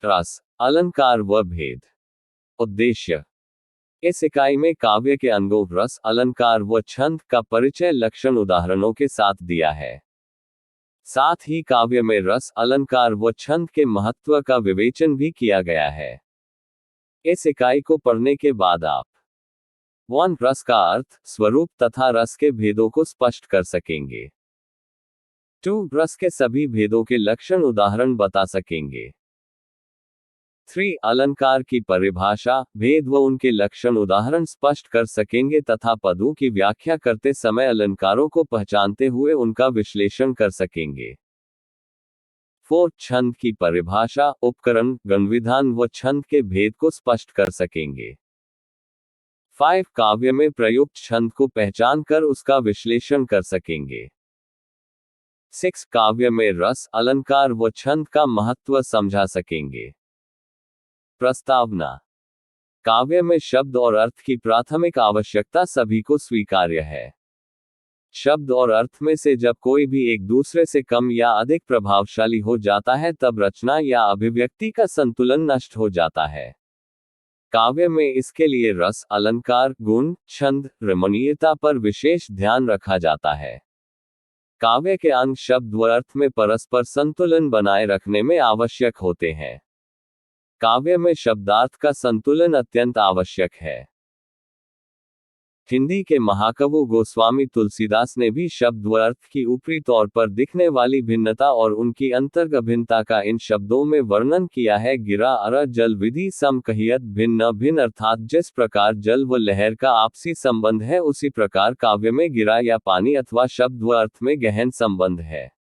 रस, अलंकार व भेद। उद्देश्य। इस इकाई में काव्य के अंगों रस, अलंकार व छंद का परिचय लक्षण उदाहरणों के साथ दिया है। साथ ही काव्य में रस, अलंकार व छंद के महत्व का विवेचन भी किया गया है। इस इकाई को पढ़ने के बाद आप 1. रस का अर्थ, स्वरूप तथा रस के भेदों को स्पष्ट कर सकेंगे। 2. रस के सभी भेदों के लक्षण उदाहरण बता सकेंगे। 3. अलंकार की परिभाषा, भेद व उनके लक्षण उदाहरण स्पष्ट कर सकेंगे तथा पदों की व्याख्या करते समय अलंकारों को पहचानते हुए उनका विश्लेषण कर सकेंगे। 4. छंद की परिभाषा, उपकरण, गणविधान व छंद के भेद को स्पष्ट कर सकेंगे। 5. काव्य में प्रयुक्त छंद को पहचान कर उसका विश्लेषण कर सकेंगे। 6. काव्य में रस, अलंकार व छंद का महत्व समझा सकेंगे। प्रस्तावना। काव्य में शब्द और अर्थ की प्राथमिक आवश्यकता सभी को स्वीकार्य है। शब्द और अर्थ में से जब कोई भी एक दूसरे से कम या अधिक प्रभावशाली हो जाता है तब रचना या अभिव्यक्ति का संतुलन नष्ट हो जाता है। काव्य में इसके लिए रस, अलंकार, गुण, छंद, रमणीयता पर विशेष ध्यान रखा जाता है। काव्य के अंग शब्द व अर्थ में परस्पर संतुलन बनाए रखने में आवश्यक होते हैं। काव्य में शब्दार्थ का संतुलन अत्यंत आवश्यक है। हिंदी के महाकवि गोस्वामी तुलसीदास ने भी शब्द व अर्थ की ऊपरी तौर पर दिखने वाली भिन्नता और उनकी अंतर्गभिन्नता का इन शब्दों में वर्णन किया है। गिरा अर जल विधि सम कहियत भिन्न भिन्न, अर्थात जिस प्रकार जल व लहर का आपसी संबंध है उसी प्रकार काव्य में गिरा या पानी अथवा शब्द व अर्थ में गहन संबंध है।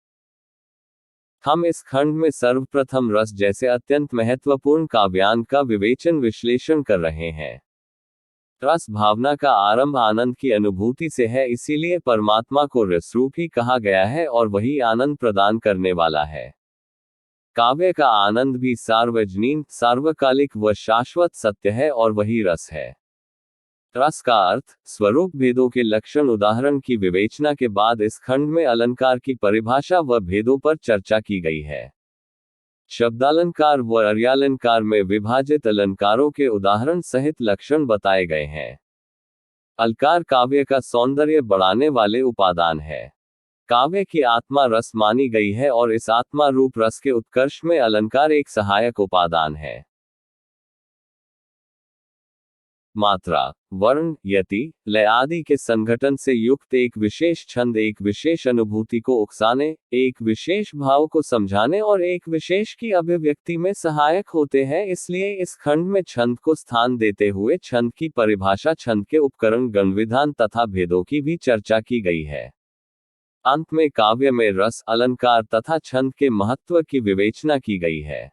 हम इस खंड में सर्वप्रथम रस जैसे अत्यंत महत्वपूर्ण काव्यांग का विवेचन विश्लेषण कर रहे हैं। रस भावना का आरंभ आनंद की अनुभूति से है, इसीलिए परमात्मा को रसरूप ही कहा गया है और वही आनंद प्रदान करने वाला है। काव्य का आनंद भी सार्वजनीन, सार्वकालिक व शाश्वत सत्य है और वही रस है। रस का अर्थ, स्वरूप, भेदों के लक्षण उदाहरण की विवेचना के बाद इस खंड में अलंकार की परिभाषा व भेदों पर चर्चा की गई है। शब्दालंकार व अर्यालंकार में विभाजित अलंकारों के उदाहरण सहित लक्षण बताए गए हैं। अलकार काव्य का सौंदर्य बढ़ाने वाले उपादान है। काव्य की आत्मा रस मानी गई है और इस आत्मा रूप रस के उत्कर्ष में अलंकार एक सहायक उपादान है। मात्रा, वर्ण, यति, लय आदि के संगठन से युक्त एक विशेष छंद एक विशेष अनुभूति को उकसाने, एक विशेष भाव को समझाने और एक विशेष की अभिव्यक्ति में सहायक होते हैं। इसलिए इस खंड में छंद को स्थान देते हुए छंद की परिभाषा, छंद के उपकरण, गणविधान तथा भेदों की भी चर्चा की गई है। अंत में काव्य में रस, अलंकार तथा छंद के महत्व की विवेचना की गई है।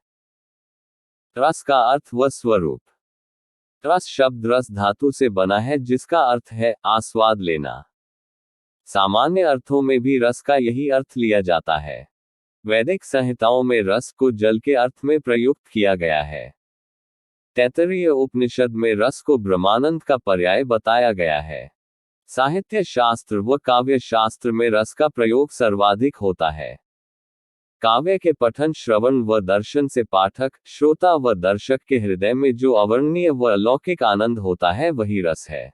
रस का अर्थ व स्वरूप। रस शब्द रस धातु से बना है जिसका अर्थ है आस्वाद लेना। सामान्य अर्थों में भी रस का यही अर्थ लिया जाता है। वैदिक संहिताओं में रस को जल के अर्थ में प्रयुक्त किया गया है। तैत्तरीय उपनिषद में रस को ब्रह्मानंद का पर्याय बताया गया है। साहित्य शास्त्र व काव्य शास्त्र में रस का प्रयोग सर्वाधिक होता है। काव्य के पठन, श्रवण व दर्शन से पाठक, श्रोता व दर्शक के हृदय में जो अवर्णनीय व अलौकिक आनंद होता है वही रस है।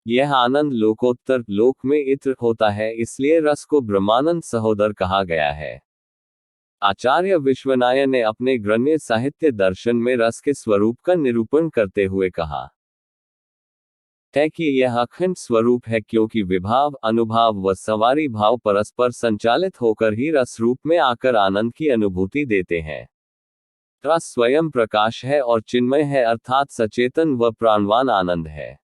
यह आनंद लोकोत्तर, लोक में इत्र होता है, इसलिए रस को ब्रह्मानंद सहोदर कहा गया है। आचार्य विश्वनाय ने अपने ग्रन्य साहित्य दर्शन में रस के स्वरूप का निरूपण करते हुए कहा है कि यह अखंड स्वरूप है, क्योंकि विभाव, अनुभाव व सवारी भाव परस्पर संचालित होकर ही रस रूप में आकर आनंद की अनुभूति देते हैं। रस स्वयं प्रकाश है और चिन्मय है, अर्थात सचेतन व प्राणवान आनंद है।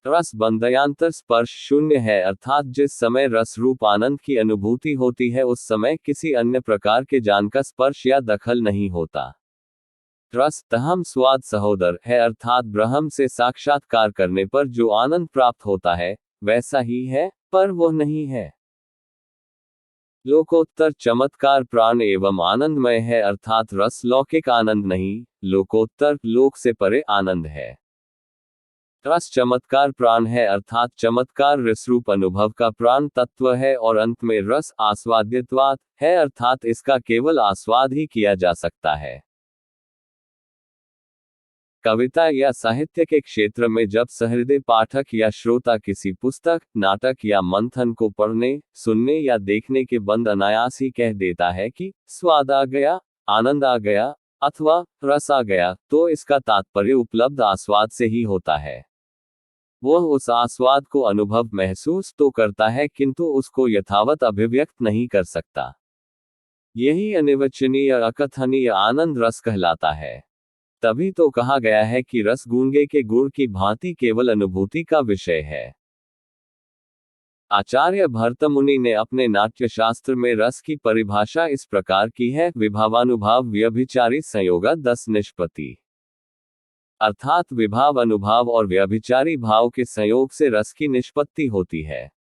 रस बंधयांतर स्पर्श शून्य है, अर्थात जिस समय रस रूप आनंद की अनुभूति होती है उस समय किसी अन्य प्रकार के जान का स्पर्श या दखल नहीं होता। रस तहम स्वाद सहोदर है, अर्थात ब्रह्म से साक्षात्कार करने पर जो आनंद प्राप्त होता है वैसा ही है, पर वो नहीं है। लोकोत्तर चमत्कार प्राण एवं आनंदमय है, अर्थात रस लौकिक आनंद नहीं, लोकोत्तर, लोक से परे आनंद है। रस चमत्कार प्राण है, अर्थात चमत्कार रसरूप अनुभव का प्राण तत्व है, और अंत में रस आस्वाद्यत्वात् है, अर्थात इसका केवल आस्वाद ही किया जा सकता है। कविता या साहित्य के क्षेत्र में जब सहृदय पाठक या श्रोता किसी पुस्तक, नाटक या मंथन को पढ़ने, सुनने या देखने के बाद अनायास ही कह देता है कि स्वाद आ गया, आनंद आ गया अथवा रस आ गया, तो इसका तात्पर्य उपलब्ध आस्वाद से ही होता है। वह उस आस्वाद को अनुभव महसूस तो करता है किंतु उसको यथावत अभिव्यक्त नहीं कर सकता। यही अनिर्वचनीय अकथनीय आनंद रस कहलाता है। तभी तो कहा गया है कि रस गूंगे के गुड़ की भांति केवल अनुभूति का विषय है। आचार्य भर्तमुनि ने अपने नाट्यशास्त्र में रस की परिभाषा इस प्रकार की है, विभावानुभाव व्यभिचारी संयोगा 10 निष्पत्ति। अर्थात विभाव अनुभाव और व्यभिचारी भाव के संयोग से रस की निष्पत्ति होती है।